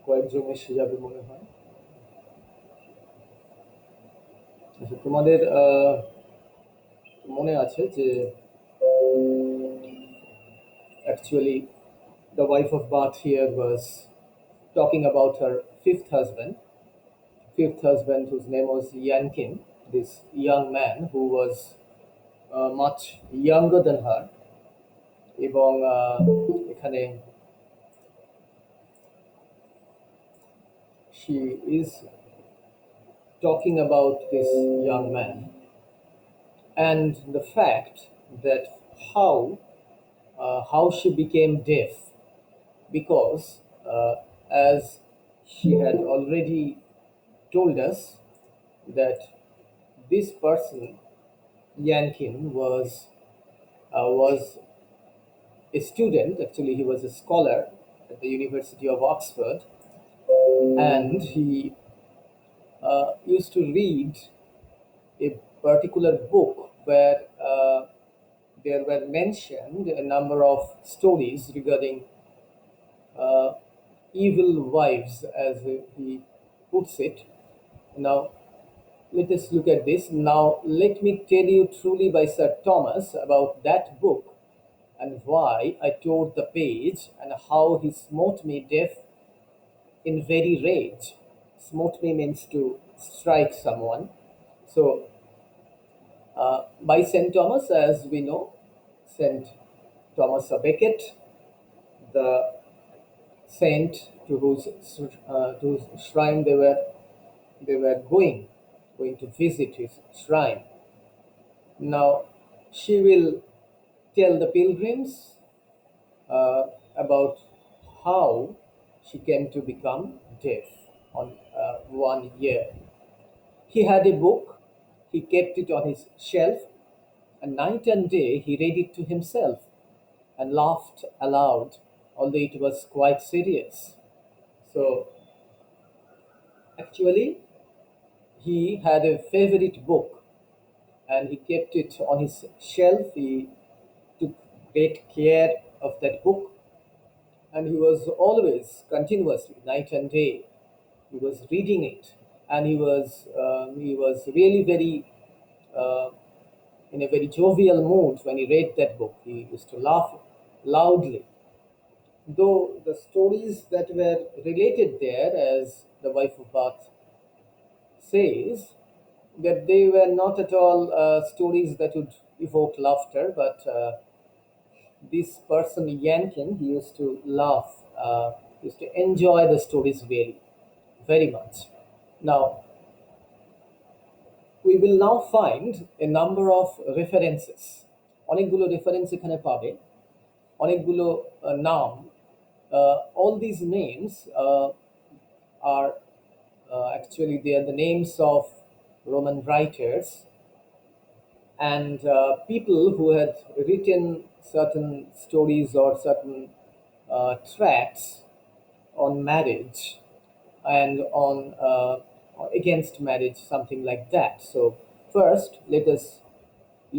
কয়েকজন এসে যাবে মনে হয়। আচ্ছা, তোমাদের মনে আছে যে actually the wife of Bath here was talking about her fifth husband whose name was Yankin, this young man who was much younger than her, এবং এখানে she is talking about this young man and the fact that how how she became deaf, because as she had already told us that this person Yankin was a student. Actually, he was a scholar at the University of Oxford, and he used to read a particular book where there were mentioned a number of stories regarding uh, evil wives, as he puts it. Now, let us look at this. Now, let me tell you truly by Sir Thomas about that book and why I tore the page and how he smote me deaf in very rage. Smote me means to strike someone. So, by St. Thomas, as we know, St. Thomas a Becket, the saint to whose shrine they were going to visit his shrine. Now, she will tell the pilgrims about how she came to become deaf on one year. He had a book, he kept it on his shelf, and night and day he read it to himself and laughed aloud, although it was quite serious. So, actually, he had a favorite book and he kept it on his shelf. He took great care of that book, and he was always continuously, night and day, he was reading it, and he was really very uh, in a very jovial mood when he read that book. He used to laugh loudly, though the stories that were related there, as the wife of Bath says, that they were not at all stories that would evoke laughter, but this person Yankin, he used to laugh, used to enjoy the stories really, very much. Now, we will now find a number of references. অনেকগুলো reference এখানে পাবে, অনেকগুলো নাম. All these names are actually they are the names of Roman writers and people who had written certain stories or certain tracts on marriage and on against marriage, something like that. So first, let us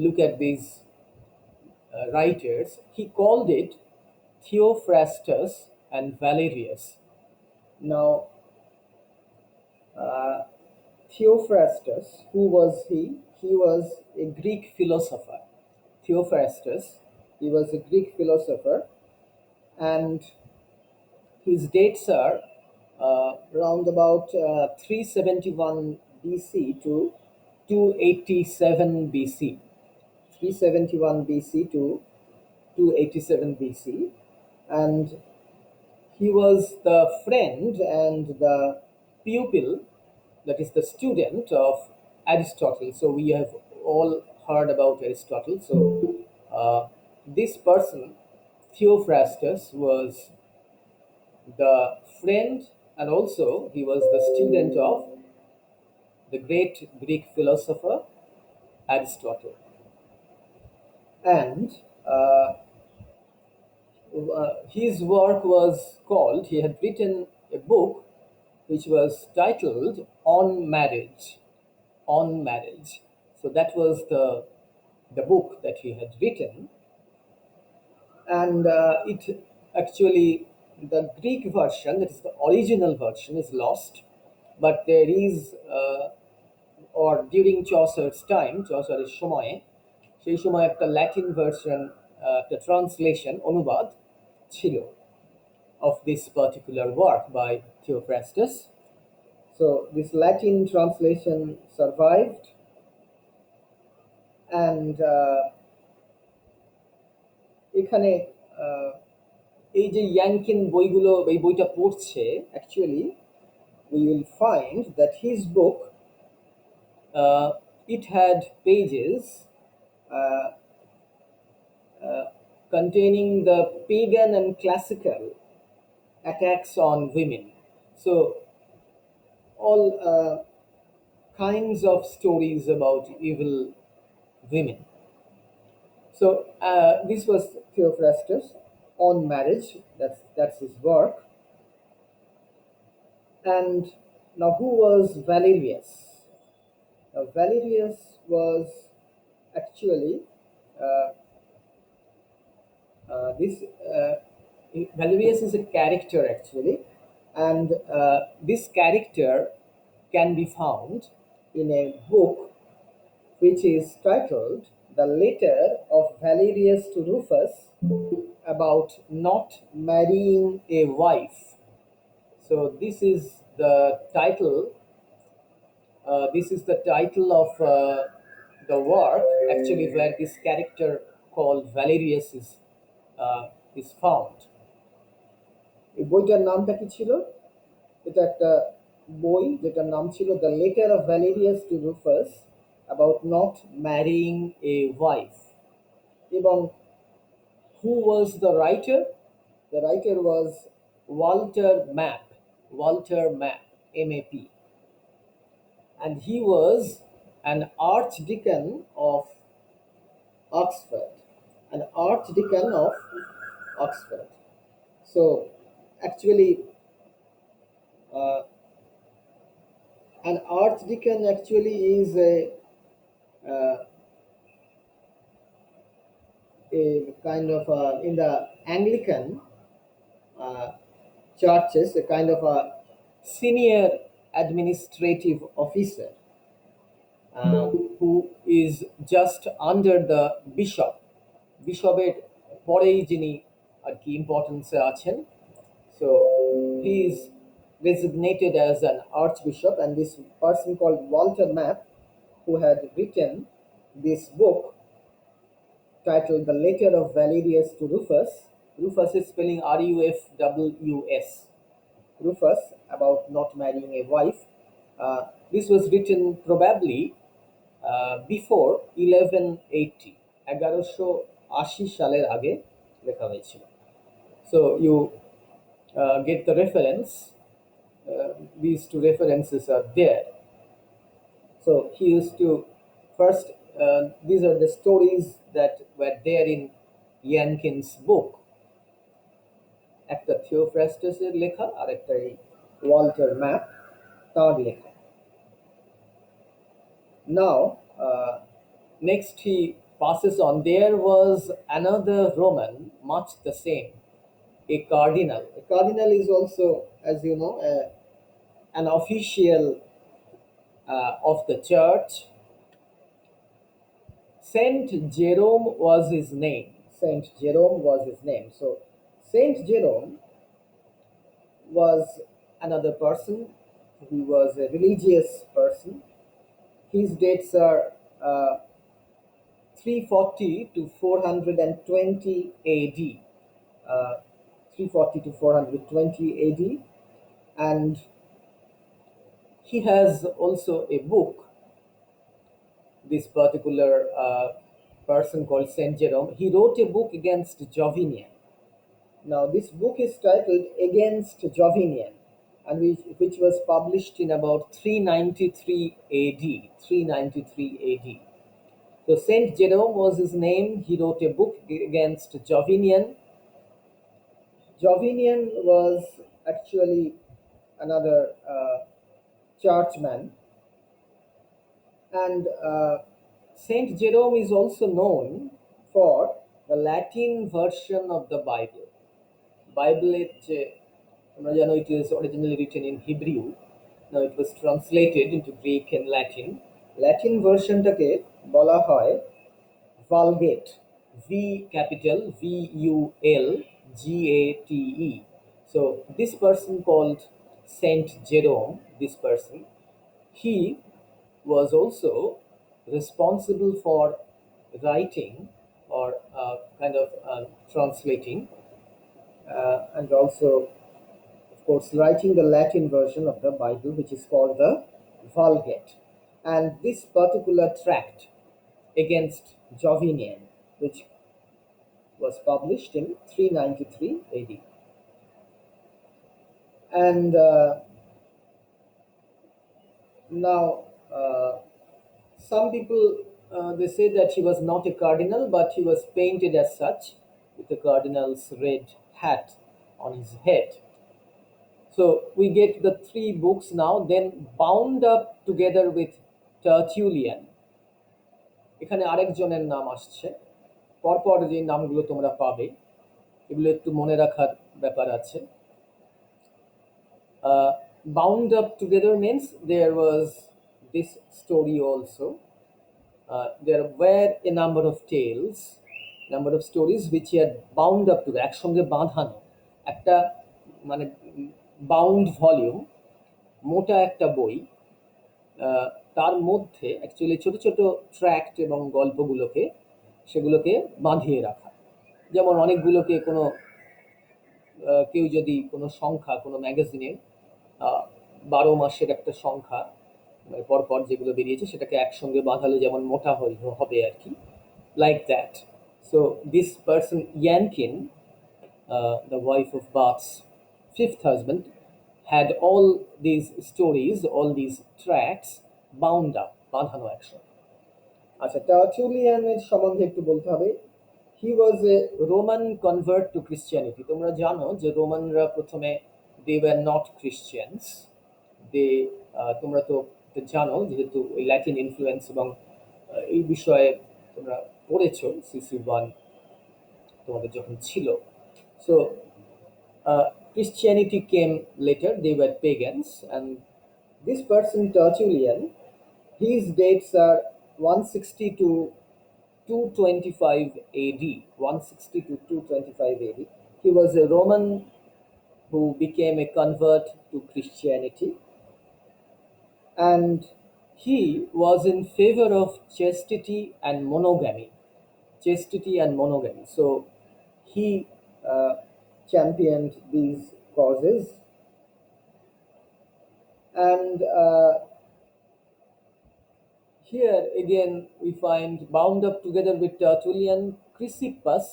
look at these writers. He called it Theophrastus and Valerius. Now, Theophrastus, who was he? He was a Greek philosopher. Theophrastus, he was a Greek philosopher, and his dates are round about 371 BC to 287 BC. 371 BC to 287 BC, and he was the friend and the pupil, that is the student of Aristotle. So we have all heard about Aristotle. So this person, Theophrastus, was the friend and also he was the student of the great Greek philosopher Aristotle. And his work was called, he had written a book which was titled On Marriage. On Marriage. So that was the book that he had written, and it actually the Greek version, that is the original version, is lost, but there is, or during Chaucer's time, Chaucer's সময়ে, সেই সময় একটা Latin version, একটা translation অনুবাদ ছিল of this particular work by Theophrastus. So this Latin translation survived, and এখানে আহ, এই যে ইয়াংকিন বইগুলো, এই বইটা পড়ছে, actually we will find that his book, it had pages uh, containing the pagan and classical attacks on women. So all kinds of stories about evil women. So this was Theophrastus on marriage. That's his work. And now, who was Valerius? Now, Valerius was actually uh, this. Valerius is a character actually, and this character can be found in a book which is titled "The Letter of Valerius to Rufus about not marrying a wife." So this is the title. This is the title of the work, actually, where this character called Valerius is found. এই বইটার নামটা কি ছিল? এটা একটা বই যেটার নাম ছিল the letter of Valerius to Rufus about not marrying a wife. এবং who was the writer? The writer was Walter Map, Walter Map, MAP, and he was an archdeacon of Oxford, an archdeacon of Oxford. So actually, uh, an archdeacon actually is uh, a kind of in the Anglican uh, churches, a kind of a senior administrative officer who is just under the bishop. বিশপের পরেই যিনি আর কি ইম্পর্টেন্সে আছেন। So he is designated as an archbishop, and this person called Walter Map, who had written this book titled "The Letter of Valerius to Rufus." Rufus is spelling Rufus. Rufus, about not marrying a wife. This was written probably before 1180, 1180 সালের আগে লেখা হয়েছিল। So you get the reference. These two references are there. So he used to first. These are the stories that were there in Yankin's book. একটা থিওফ্রাস্টাসের লেখা আর একটা এই Walter map তার লেখা। Now, next he passes on. There was another Roman, much the same, a cardinal. A cardinal is also, as you know, an official of the church. Saint Jerome was his name. Saint Jerome was his name. So, Saint Jerome was another person. He was a religious person. His dates are 340 to 420 AD. 340 to 420 AD. And he has also a book, this particular person called Saint Jerome. He wrote a book against Jovinian. Now, this book is titled Against Jovinian, and which was published in about 393 AD. 393 AD. So Saint Jerome was his name. He wrote a book against Jovinian. Jovinian was actually another churchman, and Saint Jerome is also known for the Latin version of the Bible. বাইবেলের যে তোমরা জানো it is originally written in Hebrew. Now it was translated into Greek and Latin. Latin ভার্সনটাকে বলা হয় Vulgate, V capital Vulgate. So this person called Saint Jerome, this person, he was also responsible for writing or kind of translating and also, of course, writing the Latin version of the Bible, which is called the Vulgate. And this particular tract against Jovinian, which was published in 393 AD. And now, some people they say that he was not a cardinal, but he was painted as such with a cardinal's red hat on his head. So we get the three books now, then bound up together with Tertullian. এখানে আরেকজনের নাম আসছে, পরপর যে নামগুলো তোমরা পাবে এগুলো একটু মনে রাখার ব্যাপার আছে। Bound up together means there was this story also. There were a number of stories which he had bound up together, একসঙ্গে বাঁধানো একটা মানে বাউন্ড ভলিউম, মোটা একটা বই। আহ, তার মধ্যে অ্যাকচুয়ালি ছোট ছোট ট্র্যাক্ট এবং গল্পগুলোকে সেগুলোকে বাঁধিয়ে রাখা। যেমন অনেকগুলোকে কোনো কেউ যদি কোনো সংখ্যা কোনো ম্যাগাজিনে 12 মাসের একটা সংখ্যা মানে পরপর যেগুলো বেরিয়েছে সেটাকে একসঙ্গে বাঁধালে যেমন মোটা হবে আর কি, like that. So this person Jankin, the wife of Bach's fifth husband, had all these stories, all these tracts bound up, বাঁধানো একসঙ্গে। আচ্ছা, টার্চুলিয়ানের সম্বন্ধে একটু বলতে হবে। হি ওয়াজ এ রোমান কনভার্ট টু ক্রিশ্চিয়ানিটি। তোমরা জানো যে রোমানরা প্রথমে দে ওয়ার নট ক্রিশ্চিয়ানস। দে তোমরা তো জানো যেহেতু ওই ল্যাটিন ইনফ্লুয়েন্স এবং এই বিষয়ে তোমরা পড়েছো CC1 তোমাদের যখন ছিল। So Christianity came later, they were pagans, and this person Tertullian, his dates are 160 to 225 AD. 160 to 225 AD. He was a Roman who became a convert to Christianity, and he was in favor of chastity and monogamy. Chastity and monogamy. So he championed these causes, and here again we find bound up together with Tertullian, Chrysippus,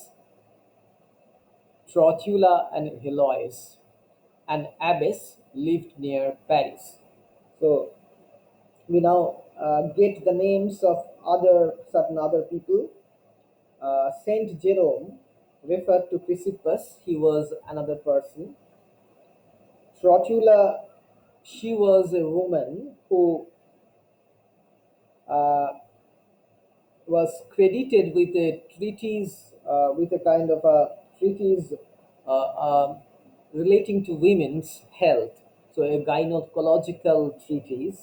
Trotula, and Helois. An abbess lived near Paris. So we now get the names of certain other people. Saint Jerome referred to Chrysippus, he was another person. Trotula, she was a woman who was credited with a treatise, with a kind of a treatise relating to women's health. So a gynecological treatise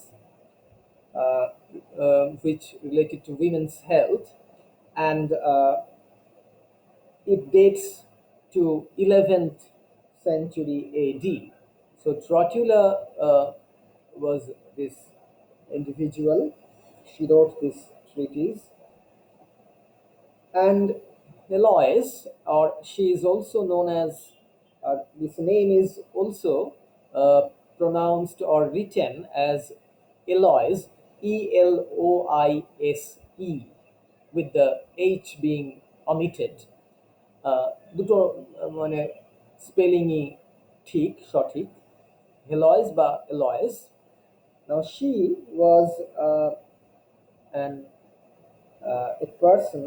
which related to women's health, and it dates to 11th century AD. So Trotula was this individual. She wrote this treatise. And Helois, or she is also known as, this name is also pronounced or written as Eloise, Eloise, with the H being omitted. দুটো মানে স্পেলিংই ঠিক সঠিক, হেলয়েস বা এলয়েস। Now she was a person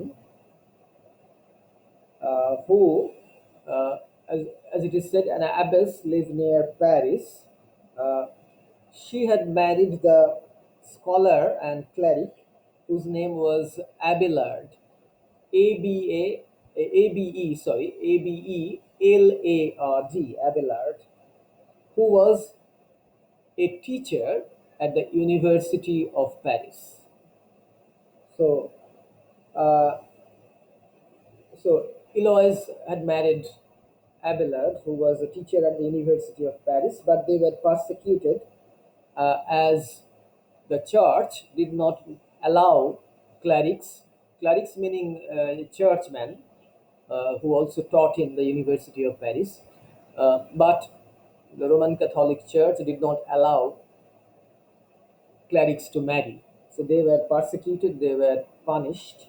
who, as it is said, an abbess lived near Paris. She had married the scholar and cleric whose name was Abelard, A B E Lard, Abelard, who was a teacher at the University of Paris. So, uh, so Eloise had married Abelard, who was a teacher at the University of Paris, but they were persecuted as the church did not allow clerics meaning churchmen, who also taught in the University of Paris, but the Roman Catholic Church did not allow clerics to marry. So they were persecuted, they were punished,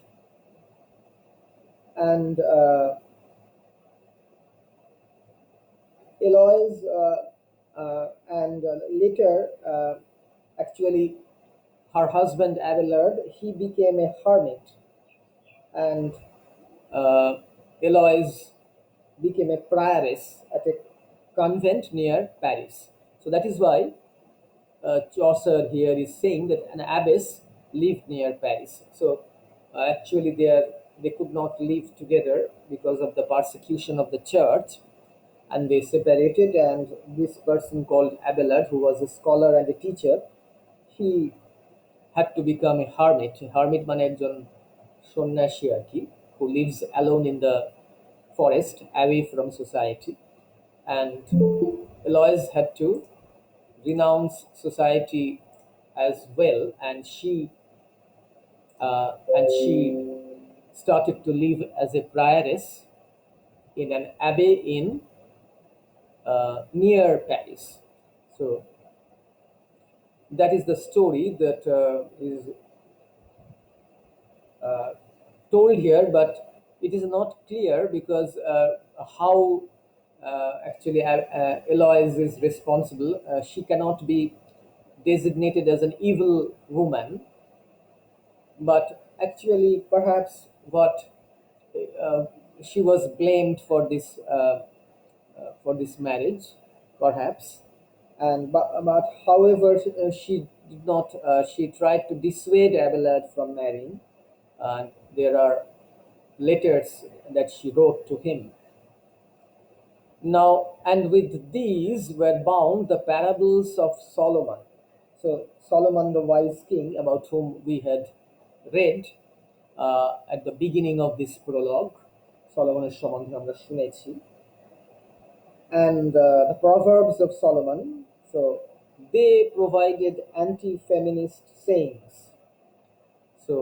and Eloise and later, actually, her husband Abelard, he became a hermit, and uh, Eloise became a prioress at a convent near Paris. So that is why Chaucer here is saying that an abbess lived near Paris. So actually, they could not live together because of the persecution of the church, and they separated. And this person called Abelard, who was a scholar and a teacher, he had to become a hermit. A hermit মানে একজন সন্ন্যাসী আর কি, who lives alone in the forest, away from society. And Eloise had to renounce society as well, and she started to live as a prioress in an abbey in near Paris. So that is the story that is told here, but it is not clear because how actually Eloise is responsible. She cannot be designated as an evil woman, but actually, perhaps what uh, she was blamed for this marriage, perhaps, and but however she did not. She tried to dissuade Abelard from marrying, and there are letters that she wrote to him. Now, and with these were bound the parables of Solomon. So, Solomon, the wise king, about whom we had read at the beginning of this prologue, Solomoনের সম্বন্ধে আমরা শুনেছি, and the Proverbs of Solomon. So, they provided anti-feminist sayings. So,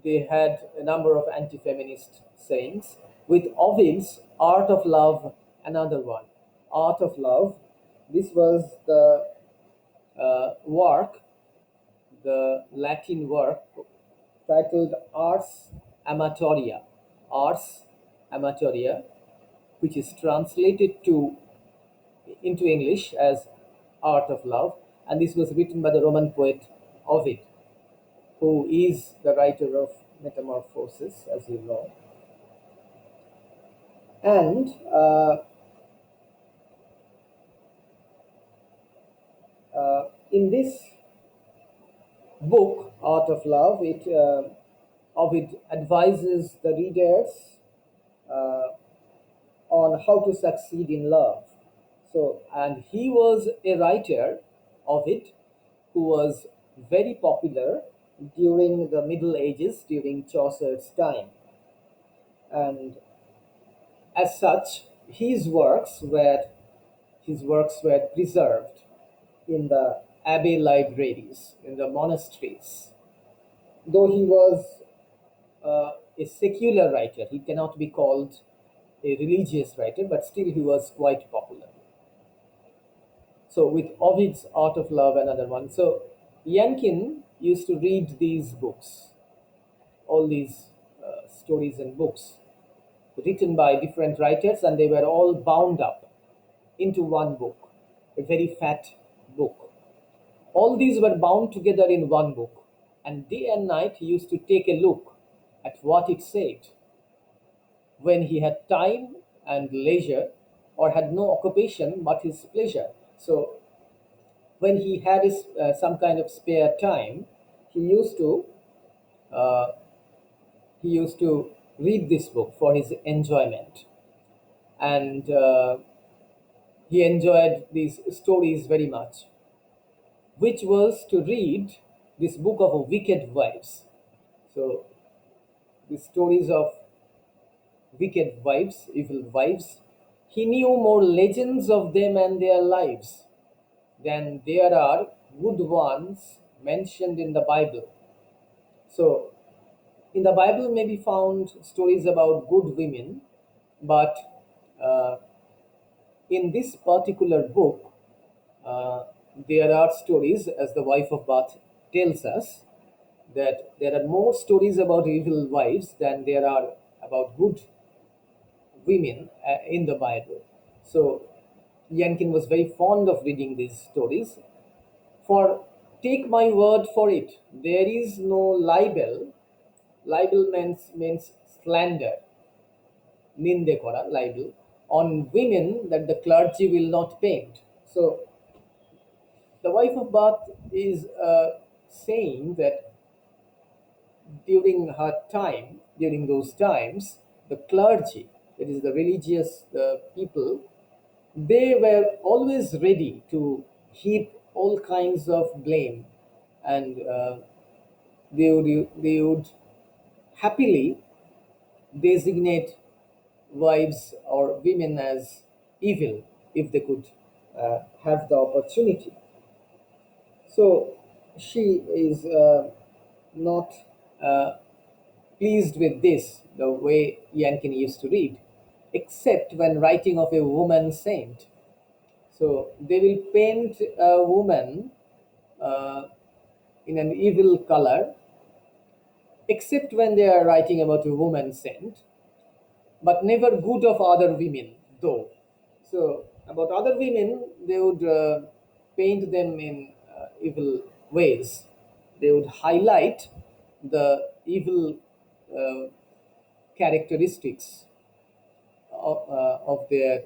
they had a number of anti-feminist sayings, with Ovid's Art of Love, another one. Art of Love. This was the work, the Latin work titled Ars Amatoria. Ars Amatoria, which is translated into English as Art of Love, and this was written by the Roman poet Ovid, who is the writer of Metamorphoses, as you know. And in this book, Art of Love, Ovid advises the readers on how to succeed in love. So, and he was a writer of it who was very popular during the Middle Ages, during Chaucer's time. And as such, his works were preserved in the abbey libraries, in the monasteries. Though he was a secular writer, he cannot be called a religious writer, but still he was quite popular. So with Ovid's Art of Love, another one. So Yankin used to read these books, all these stories and books written by different writers, and they were all bound up into one book, a very fat book. All these were bound together in one book, and day and night he used to take a look at what it said when he had time and leisure, or had no occupation but his pleasure. So when he had some kind of spare time, he used to uh, he used to read this book for his enjoyment. and he enjoyed these stories very much, which was to read this book of wicked wives. So the stories of wicked wives, evil wives, he knew more legends of them and their lives than there are good ones mentioned in the Bible. So in the Bible may be found stories about good women, but uh, in this particular book, uh, there are stories, as the wife of Bath tells us, that there are more stories about evil wives than there are about good women in the Bible. So Yankin was very fond of reading these stories. For take my word for it, there is no libel. Libel means slander, ninde kora, libel, on women that the clergy will not paint. So the wife of Bath is saying that during her time, during those times, the clergy, that is the religious people, they were always ready to heap all kinds of blame, and they would happily designate wives or women as evil if they could have the opportunity. So she is not uh, pleased with this, the way Yankin used to read, except when writing of a woman saint. So they will paint a woman uh, in an evil color, except when they are writing about a woman saint, but never good of other women, though. So about other women, they would paint them in evil ways. They would highlight the evil uh, characteristics of their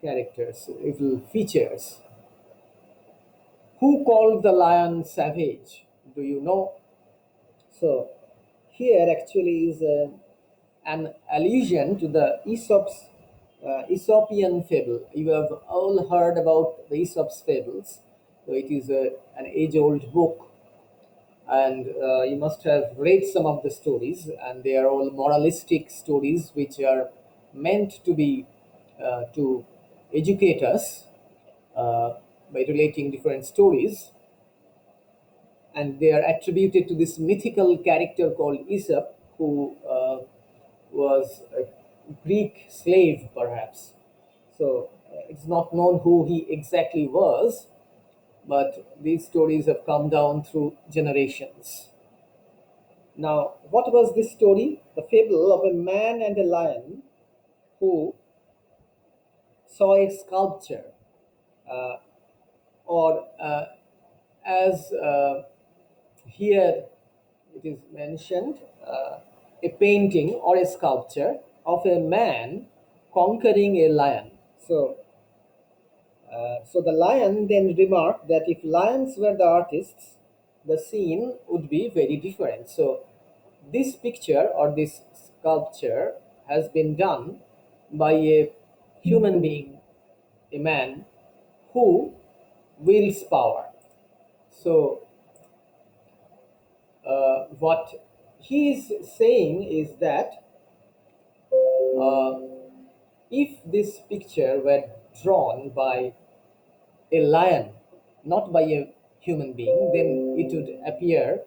characters, evil features. Who called the lion savage? Do you know? So here actually is an allusion to the Aesopian fable. You have all heard about the Aesop's fables. So it is an age-old book, and you must have read some of the stories, and they are all moralistic stories which are meant to be to educate us by relating different stories, and they are attributed to this mythical character called Aesop, who was a Greek slave, perhaps. So it's not known who he exactly was, but these stories have come down through generations. Now, what was this story? The fable of a man and a lion who saw a sculpture, uh, or as here it is mentioned, a painting or a sculpture of a man conquering a lion. So the lion then remarked that if lions were the artists, the scene would be very different. So this picture or this sculpture has been done by a human being, a man who wields power. So what he is saying is that uh, if this picture were drawn by a lion, not by a human being, then it would appear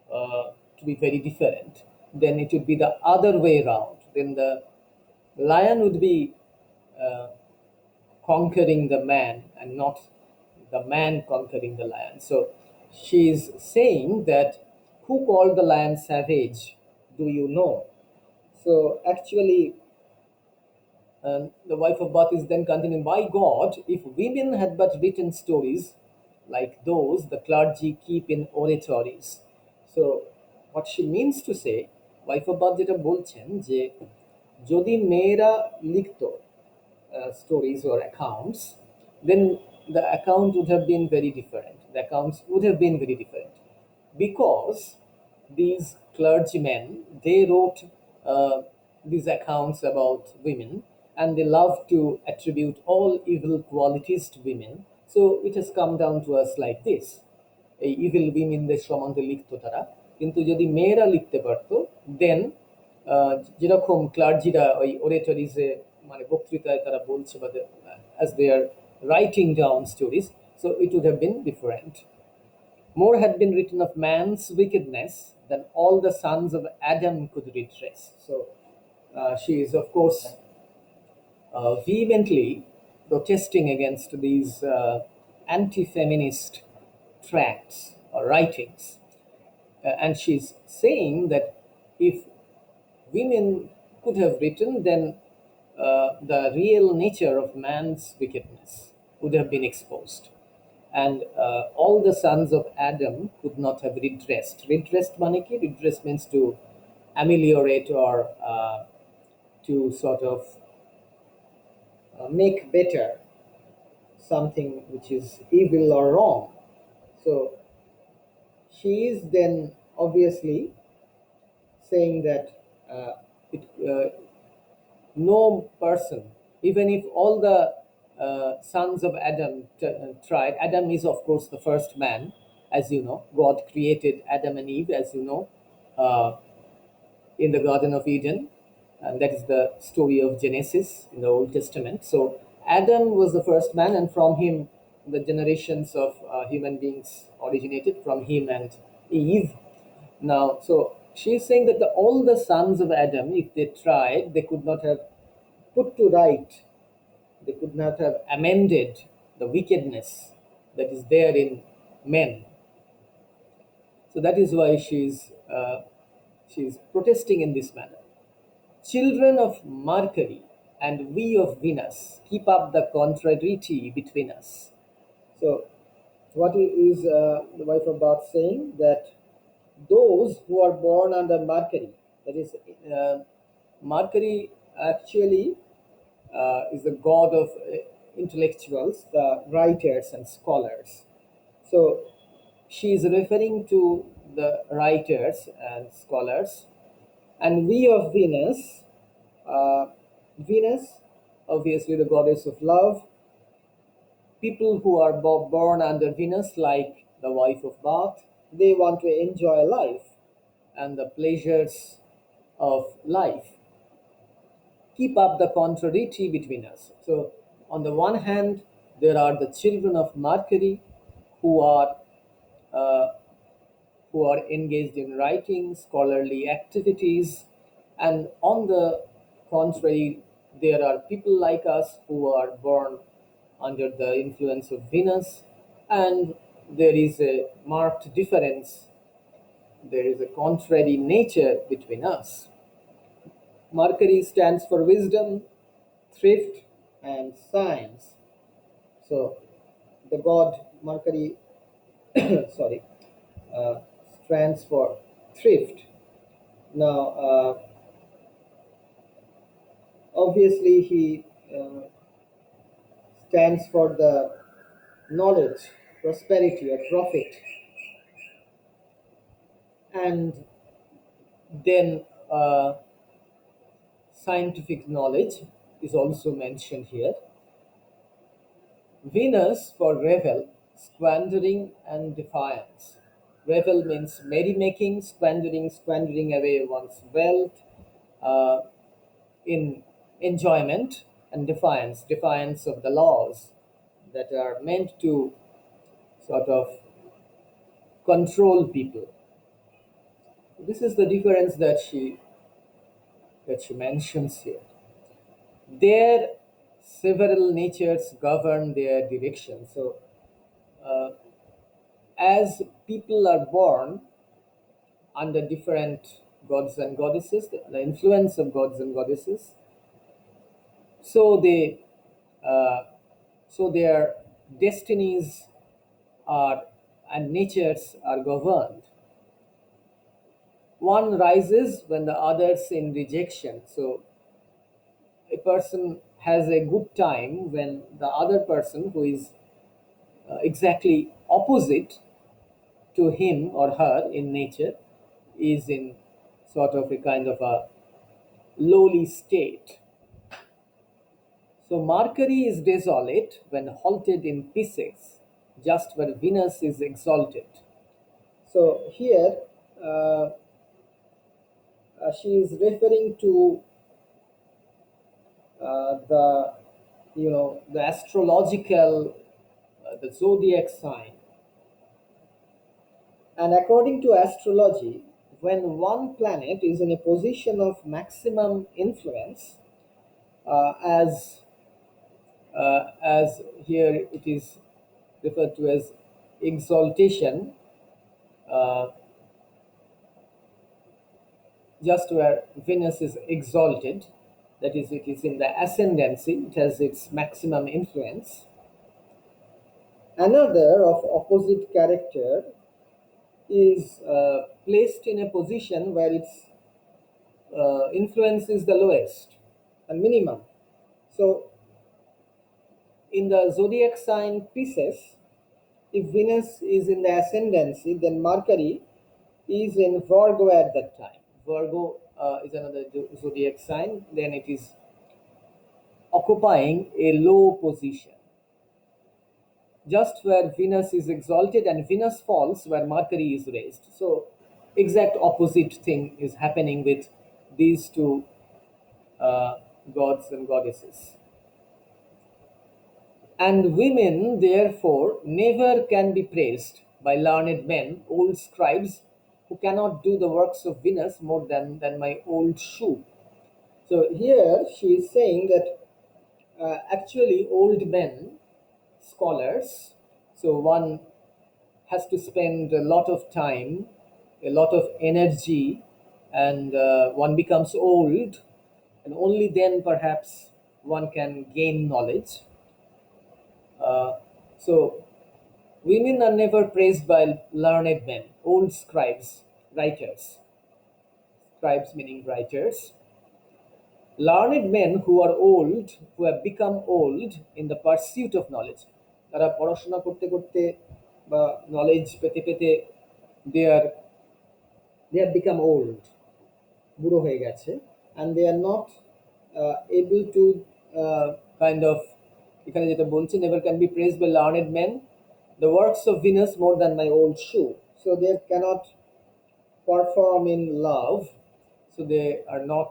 to be very different. Then it would be the other way around. Then the lion would be uh, conquering the man and not the man conquering the lion. So she is saying that who called the lion savage? Do you know? So actually, the wife of Bath is then continuing, by God, if women had but written stories like those the clergy keep in oratories. So what she means to say, wife of Bath যেটা বলছেন যে যদি মেয়েরা লিখতো stories or accounts, then the account would have been very different. The accounts would have been very different because these clergymen, they wrote these accounts about women, and they love to attribute all evil qualities to women. So it has come down to us like this. এই evil উইমেনদের সম্বন্ধে লিখতো তারা, কিন্তু যদি মেয়েরা লিখতে পারতো দেন যেরকম ক্লার্জিরা ওই ওরেটরিজে মানে বক্তৃতায় তারা বলছে বা as they are writing down stories, so it would have been different. More had been written of man's wickedness than all the sons of Adam could redress. So she is, of course, vehemently protesting against these anti-feminist tracts or writings. And she's saying that if women could have written, then the real nature of man's wickedness would have been exposed. And all the sons of Adam could not have redressed. Redressed maneki, redress means to ameliorate or to sort of make better something which is evil or wrong. So she is then obviously saying that it, no person, even if all the sons of Adam tried, Adam is, of course, the first man, as you know. God created Adam and Eve, as you know, in the Garden of Eden. And that is the story of Genesis in the Old Testament. So Adam was the first man, and from him, the generations of human beings originated from him and Eve. Now, so she's saying that all the sons of Adam, if they tried, they could not have put to right, they could not have amended the wickedness that is there in men. So that is why she's protesting in this manner. Children of Mercury and we of Venus, keep up the contrariety between us. So, what is the wife of Bath saying? That those who are born under Mercury, that is, Mercury actually is the god of intellectuals, the writers and scholars. So, she is referring to the writers and scholars. And we of Venus, Venus, obviously the goddess of love. People who are born under Venus, like the wife of Bath, they want to enjoy life and the pleasures of life. Keep up the contrariety between us. So, on the one hand, there are the children of Mercury who are uh, engaged in writing, scholarly activities, and on the contrary, there are people like us who are born under the influence of Venus, and there is a marked difference. There is a contrary nature between us. Mercury stands for wisdom, thrift, and science. So, the god Mercury, sorry, uh, stands for thrift. Now, obviously, he stands for the knowledge, prosperity, or profit. And then scientific knowledge is also mentioned here. Venus for revel, squandering, and defiance. Revel means merrymaking, squandering away one's wealth in enjoyment, and defiance of the laws that are meant to sort of control people. This is the difference that she mentions here. Their several natures govern their direction. So, as people are born under different gods and goddesses, the influence of gods and goddesses, so they, uh, so their destinies are and natures are governed. One rises when the others in rejection. So a person has a good time when the other person who is exactly opposite to him or her in nature is in sort of a kind of a lowly state. So Mercury is desolate when halted in pieces, just where Venus is exalted. So here uh, she is referring to the the astrological the zodiac sign. And according to astrology, when one planet is in a position of maximum influence, as here it is referred to as exaltation, uh, just where Venus is exalted, that is, it is in the ascendancy, it has its maximum influence. Another of opposite character is placed in a position where its influence is the lowest and minimum. So, in the zodiac sign Pisces, if Venus is in the ascendancy, then Mercury is in Virgo at that time. Virgo is another zodiac sign, then it is occupying a low position, just where Venus is exalted and Venus falls where Mercury is raised. So, exact opposite thing is happening with these two uh, gods and goddesses. And women, therefore, never can be praised by learned men, old scribes, who cannot do the works of Venus more than my old shoe. So here she is saying that actually old men, scholars, so one has to spend a lot of time, a lot of energy, and one becomes old, and only then perhaps one can gain knowledge. So women are never praised by learned men, old scribes, writers. Scribes meaning writers. Learned men who are old, who have become old in the pursuit of knowledge. তারা পড়াশোনা করতে করতে বা knowledge পেতে পেতে they are they have become old, বুড়ো হয়ে গেছে, and they are not able to kind of এখানে যেটা বলছে never can be praised by learned men the works of Venus more than my old shoe, so they cannot perform in love, so they are not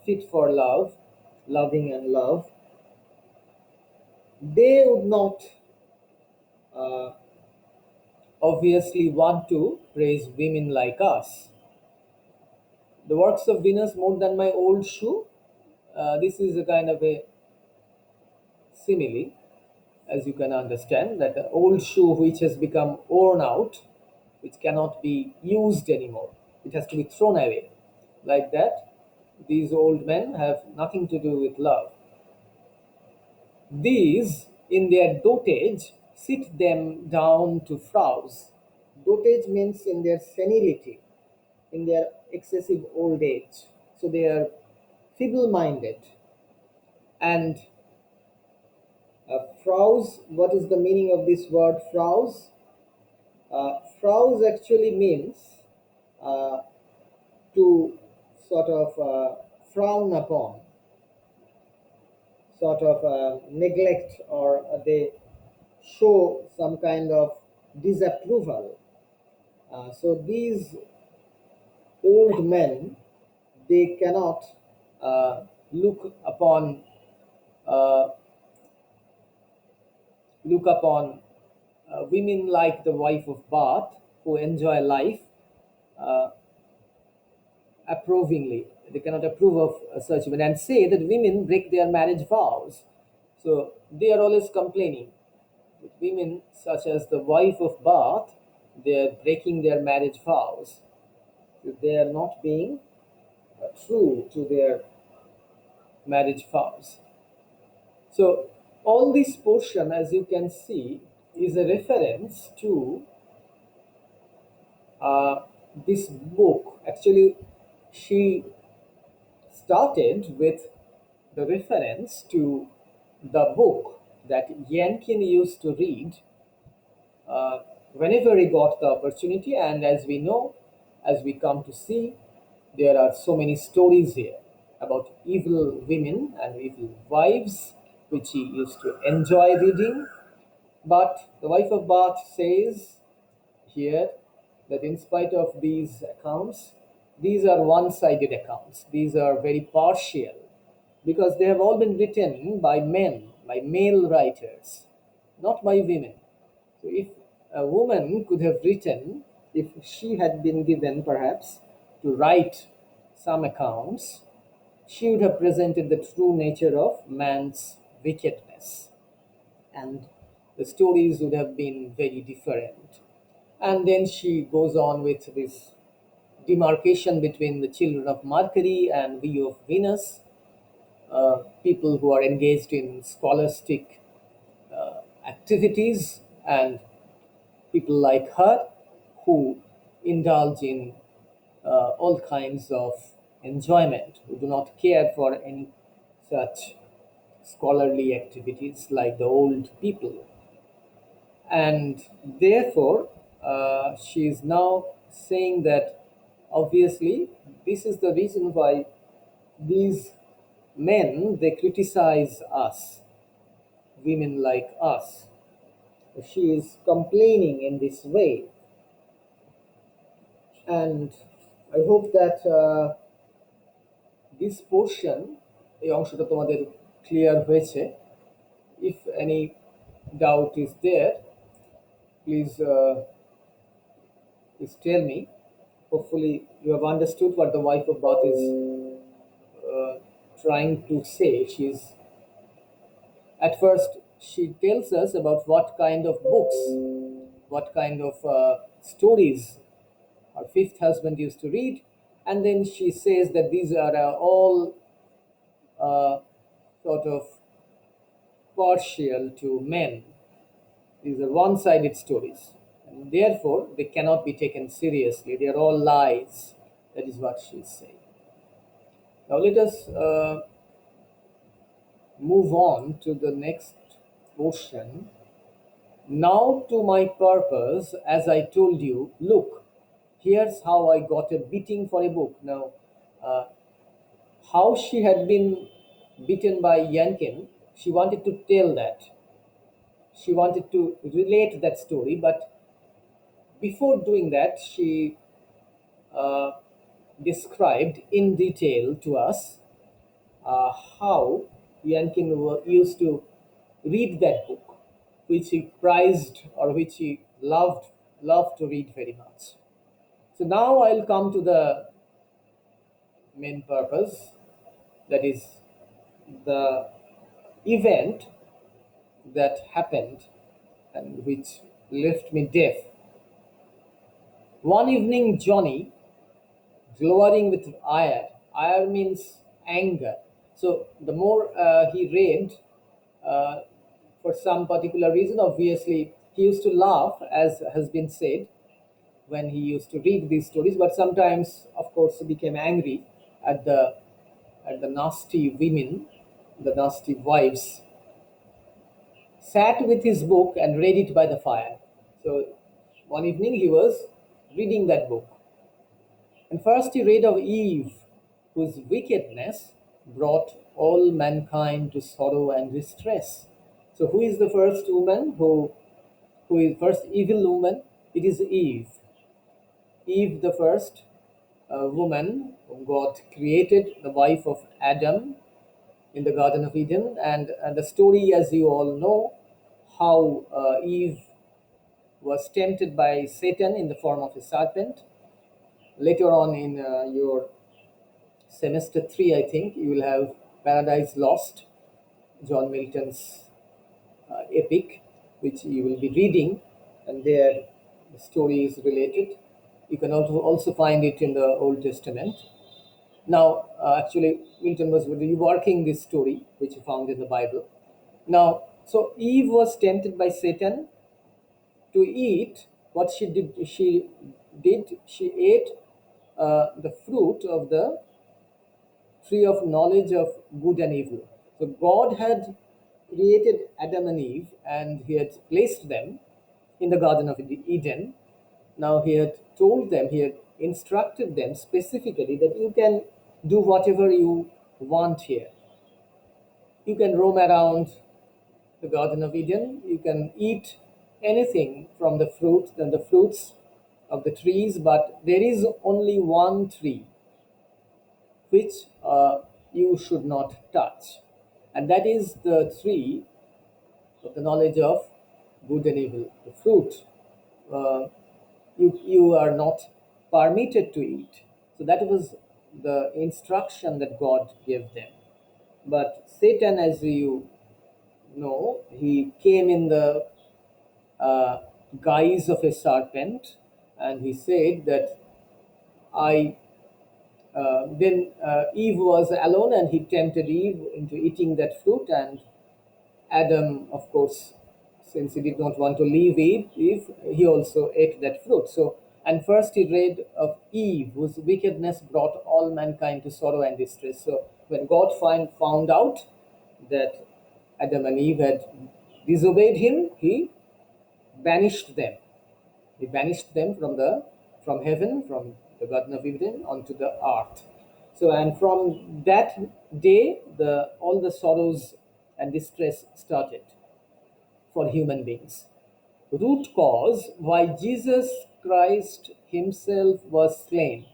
fit for love, loving and love. They would not obviously want to praise women like us. The works of Venus more than my old shoe. This is a kind of a simile, as you can understand, that an old shoe which has become worn out, which cannot be used anymore, it has to be thrown away. Like that, these old men have nothing to do with love. These, in their dotage, sit them down to frowns. Dotage means in their senility, in their excessive old age. So they are feeble minded. And frowns, what is the meaning of this word frowns? Frowns actually means uh, to sort of frown upon, sort of neglect, or they show some kind of disapproval. So these old men, they cannot look upon uh, women like the wife of Bath who enjoy life uh, approvingly. They cannot approve of such women and say that women break their marriage vows. So they are always complaining that women, such as the wife of Bath, they are breaking their marriage vows. They are not being true to their marriage vows. So all this portion, as you can see, is a reference to uh, this book. Actually, she started with the reference to the book that Yankin used to read whenever he got the opportunity. And as we know, as we come to see, there are so many stories here about evil women and evil wives which he used to enjoy reading. But the wife of Bath says here that in spite of these accounts, these are one sided accounts, these are very partial because they have all been written by men, by male writers, not by women. So, if a woman could have written, if she had been given perhaps to write some accounts, she would have presented the true nature of man's wickedness, and the stories would have been very different. And then she goes on with this demarcation between the children of Mercury and we of Venus, people who are engaged in scholastic activities, and people like her who indulge in all kinds of enjoyment, who do not care for any such scholarly activities like the old people. And therefore, she is now saying that obviously this is the reason why these men they criticize us, women like us. She is complaining in this way, and I hope that this portion, এই অংশটা তোমাদের clear হয়েছে. If any doubt is there, please tell me. Hopefully, you have understood what the wife of Bath is trying to say. She's at first she tells us about what kind of books, what kind of stories her fifth husband used to read, and then she says that these are all sort of partial to men. These are one sided stories. And therefore, they cannot be taken seriously. They are all lies. That is what she is saying. Now, let us move on to the next portion. Now, to my purpose, as I told you, look, here's how I got a beating for a book. Now, how she had been beaten by Yankin, she wanted to tell that. She wanted to relate that story, but before doing that, she uh, described in detail to us how Yankin used to read that book, which he prized or which he loved to read very much. So now I'll come to the main purpose, that is the event that happened and which left me deaf. One evening, Johnny, glowering with ire means anger. So the more he read, uh, for some particular reason, obviously, he used to laugh, as has been said, when he used to read these stories, but sometimes, of course, he became angry at the nasty women, the nasty wives, sat with his book and read it by the fire. So one evening he was reading that book. And first he read of Eve, whose wickedness brought all mankind to sorrow and distress. So who is the first woman who is first evil woman? It is Eve. Eve, the first woman whom God created, the wife of Adam in the Garden of Eden. And the story, as you all know, how Eve was tempted by Satan in the form of a serpent. Later on in your semester 3, I think, you will have Paradise Lost, John Milton's epic, which you will be reading, and there the story is related. You can also find it in the Old Testament. Now, actually, Milton was reworking this story, which you found in the Bible. Now, so Eve was tempted by Satan to eat. What she did, she ate the fruit of the tree of knowledge of good and evil. So God had created Adam and Eve, and He had placed them in the Garden of Eden. Now He had told them, He had instructed them specifically that you can do whatever you want here. You can roam around the Garden of Eden. You can eat anything from the fruits of the trees, but there is only one tree which you should not touch, and that is the tree of the knowledge of good and evil. The fruit uh, you are not permitted to eat. So that was the instruction that God gave them. But Satan, as you know, he came in the uh, guise of a serpent, and he said that I. Then Eve was alone, and he tempted Eve into eating that fruit. And Adam, of course, since he did not want to leave Eve, he also ate that fruit. So, and first he read of Eve, whose wickedness brought all mankind to sorrow and distress. So, when God found out that Adam and Eve had disobeyed him, he banished them. He banished them from heaven, from the Garden of Eden, onto the earth. So, and from that day, the all the sorrows and distress started for human beings. Root cause why Jesus Christ Himself was slain.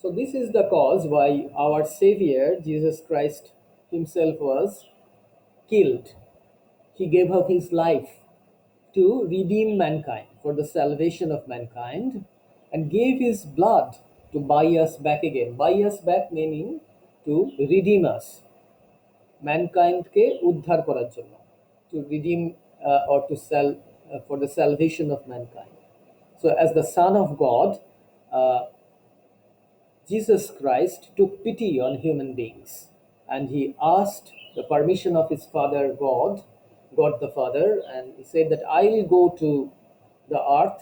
So, this is the cause why our Savior Jesus Christ Himself was killed. He gave up His life to redeem mankind, for the salvation of mankind, and gave His blood to buy us back again. Buy us back meaning to redeem us, mankindকে উদ্ধার করার জন্য, to redeem or to sell for the salvation of mankind. So as the Son of God, uh, Jesus Christ took pity on human beings, and he asked the permission of his Father God, God the Father, and he said that I'll go to the earth,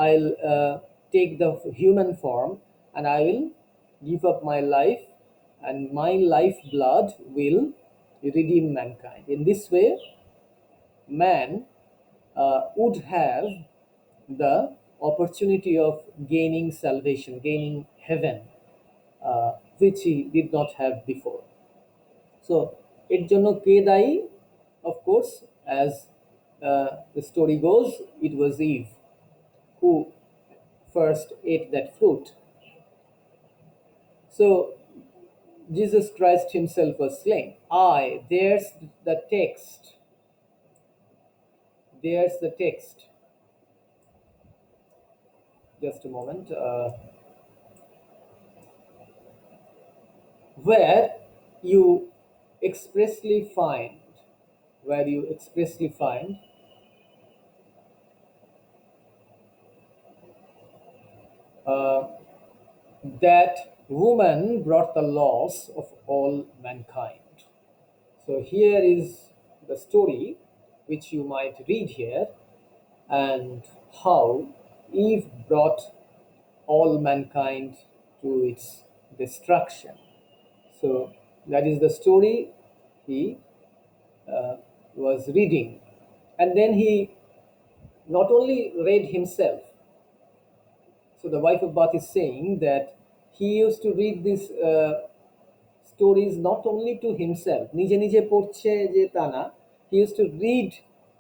I'll take the human form, and I will give up my life, and my life blood will redeem mankind. In this way, man would have the opportunity of gaining salvation, gaining heaven, which he did not have before. So, এর জন্য কে দায়ী? Of course, as the story goes, it was Eve who first ate that fruit. So, Jesus Christ himself was slain. There's the text. There's the text. Just a moment. Where you expressly find, where you expressly find that woman brought the loss of all mankind. So here is the story which you might read here, and how Eve brought all mankind to its destruction. So that is the story he was reading. And then he not only read himself, so the wife of Bath is saying that he used to read these stories not only to himself, নিজে নিজে পড়ছে যে তা না, he used to read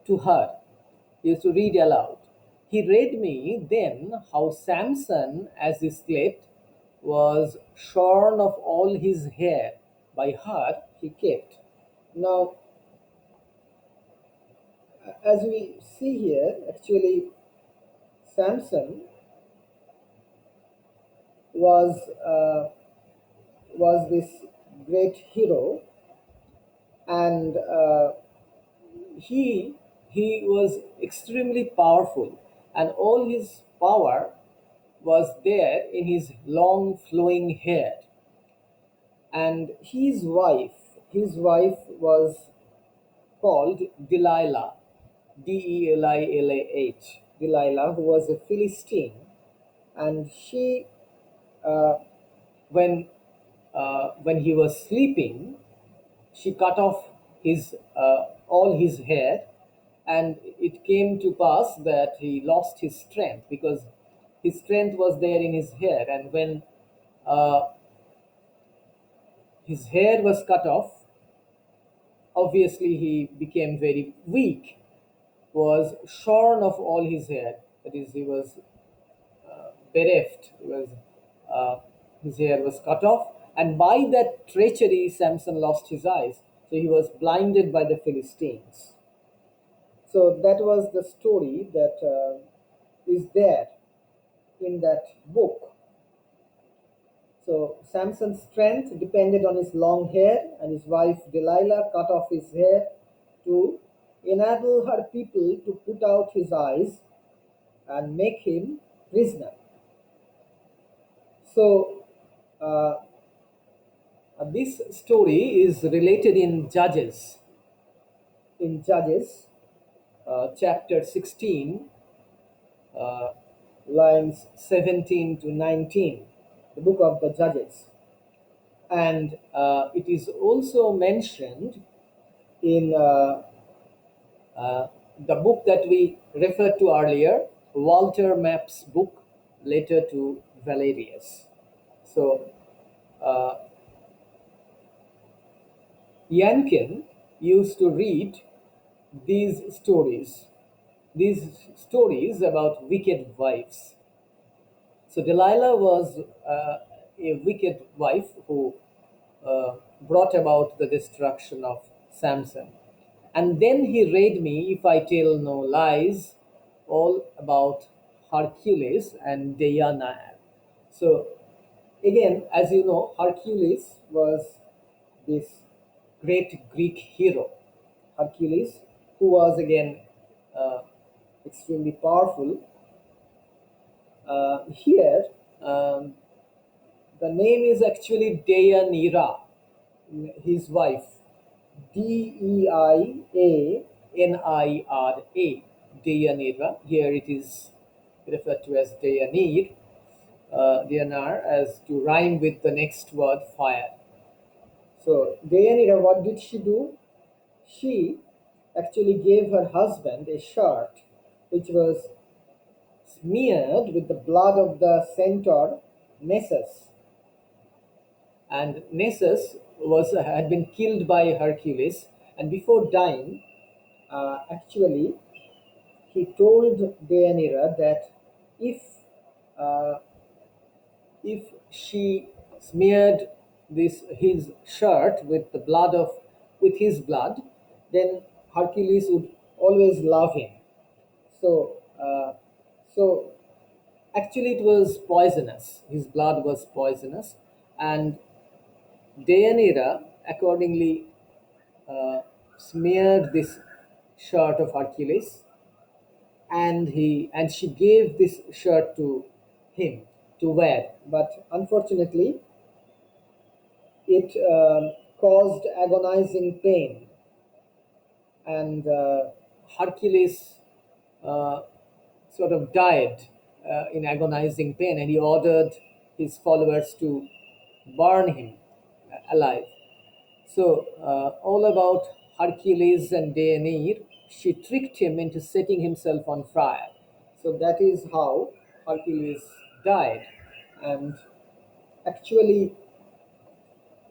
to her, he used to read aloud. He read me then how Samson, as he slept, was shorn of all his hair, by her he kept. Now, as we see here, actually, Samson was this great hero, and he was extremely powerful, and all his power was there in his long flowing hair. And his wife was called Delilah, Delilah, Delilah, who was a Philistine, and she, when when he was sleeping, she cut off his all his hair, and it came to pass that he lost his strength, because his strength was there in his hair. And when uh, his hair was cut off, obviously he became very weak, was shorn of all his hair. That is, he was bereft. Uh, his hair was cut off, and by that treachery, Samson lost his eyes. So he was blinded by the Philistines. So that was the story that is there in that book. So Samson's strength depended on his long hair, and his wife Delilah cut off his hair to enable her people to put out his eyes and make him prisoner. So uh, this story is related in Judges. In Judges, chapter 16, uh, lines 17 to 19, the book of the Judges. And it is also mentioned in the book that we referred to earlier, Walter Mapp's book, Letter to Valerius. So, Yankin used to read these stories about wicked wives. So Delilah was a wicked wife who brought about the destruction of Samson. And then he read me, if I tell no lies, all about Hercules and Diana. So again, as you know, Hercules was this great Greek hero. Hercules, who was again uh, extremely powerful. Here, um, the name is actually Deianira, his wife. Deianira. Deianira. Here it is referred to as Deianir. Deianar as to rhyme with the next word fire. So Deianira, what did she do? She actually gave her husband a shirt which was smeared with the blood of the centaur Nessus. And Nessus had been killed by Hercules, and before dying, actually, he told Deianira that if uh, if she smeared this his shirt with the blood of with his blood, then Hercules would always love him. So, so actually, it was poisonous. His blood was poisonous, and Deianira accordingly smeared this shirt of Hercules, and she gave this shirt to him to wear. But unfortunately, it caused agonizing pain, and Hercules uh, sort of died in agonizing pain, and he ordered his followers to burn him alive. So, all about Hercules and Deianire, she tricked him into setting himself on fire. So, that is how Hercules died. And actually,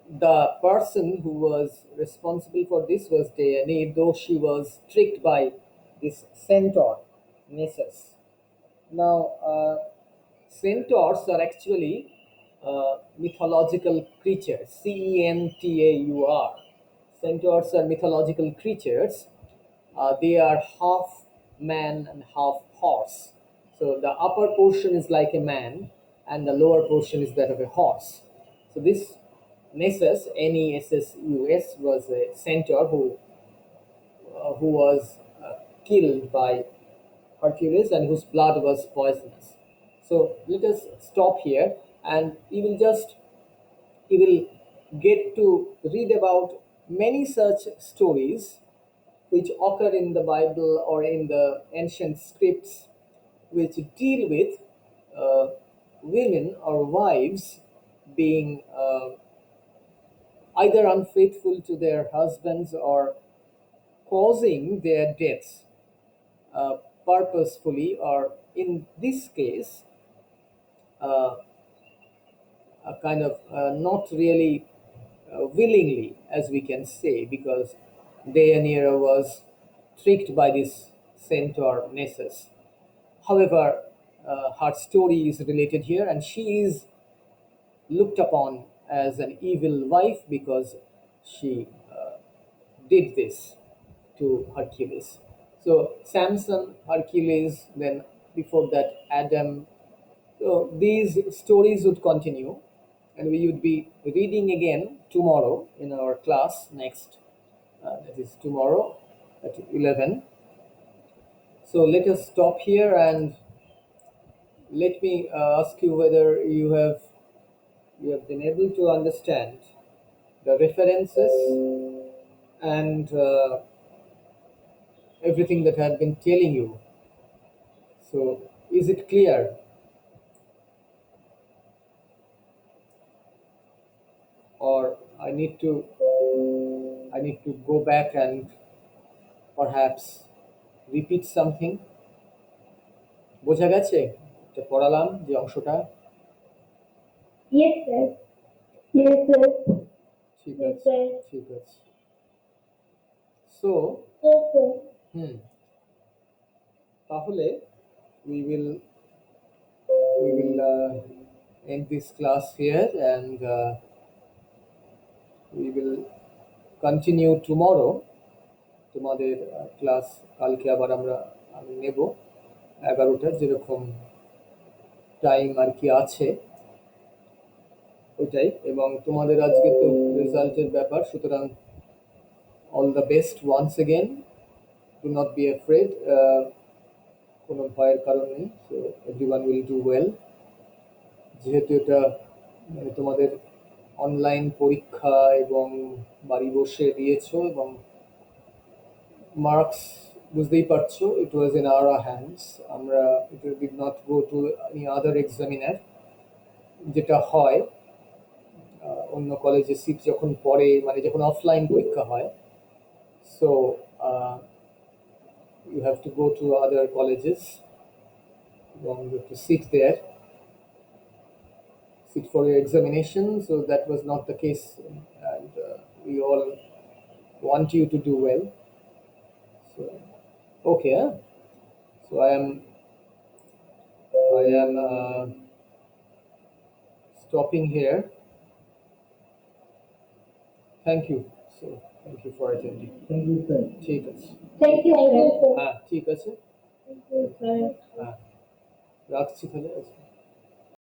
the person who was responsible for this was Deianire, though she was tricked by this centaur, Nessus. Now, centaurs are actually mythological creatures. Centaur. Centaurs are mythological creatures. They are half man and half horse. So the upper portion is like a man, and the lower portion is that of a horse. So this Nessus, Nessus, was a centaur who was killed by Hercules and whose blood was poisonous. So let us stop here, and we will get to read about many such stories which occur in the Bible or in the ancient scripts, which deal with uh, women or wives being either unfaithful to their husbands or causing their deaths uh, purposefully, or in this case, a kind of not really willingly, as we can say, because Deianira was tricked by this centaur Nessus. However, her story is related here, and she is looked upon as an evil wife because she did this to Hercules. So Samson, Hercules, then before that Adam. So these stories would continue, and we would be reading again tomorrow in our class next. That is tomorrow at 11. So let us stop here, and let me ask you whether you have been able to understand the references and everything that I've been telling you. So is it clear, or I need to go back and perhaps repeat something? বোঝা গেছে এটা পড়ালাম যে অংশটা? Yes, sir. Yes, sir. ঠিক Yes, আছে, sir. ঠিক আছে। So Yes, sir. হুম তাহলে we will we will end this class here, and we will continue tomorrow. তোমাদের ক্লাস কালকে আবার আমি নেব 11টার, যেরকম টাইম আর কি আছে ওইটাই। এবং তোমাদের আজকে তো রেজাল্টের ব্যাপার, সুতরাং all the best once again. Do not be afraid, কোনো ভয়ের কারণ নেই। So everyone will do well. যেহেতু এটা মানে তোমাদের অনলাইন পরীক্ষা এবং বাড়ি বসে দিয়েছো, এবং মার্কস বুঝতেই পারছো, ইট ওয়াজ ইন আওয়ার হ্যান্ডস। আমরা it did not go to any other examiner, যেটা হয় অন্য কলেজে সিট যখন পড়ে, মানে যখন অফলাইন পরীক্ষা হয়। So you have to go to other colleges, and you have to sit for your examination. So that was not the case, and we all want you to do well. So okay, huh? So I am stopping here. Thank you. So thank you for attending. Thank you, sir. ঠিক আছে, Thank you, sir. হ্যাঁ ঠিক আছে, Thank you, sir. হ্যাঁ রাখছি তাহলে আজকে।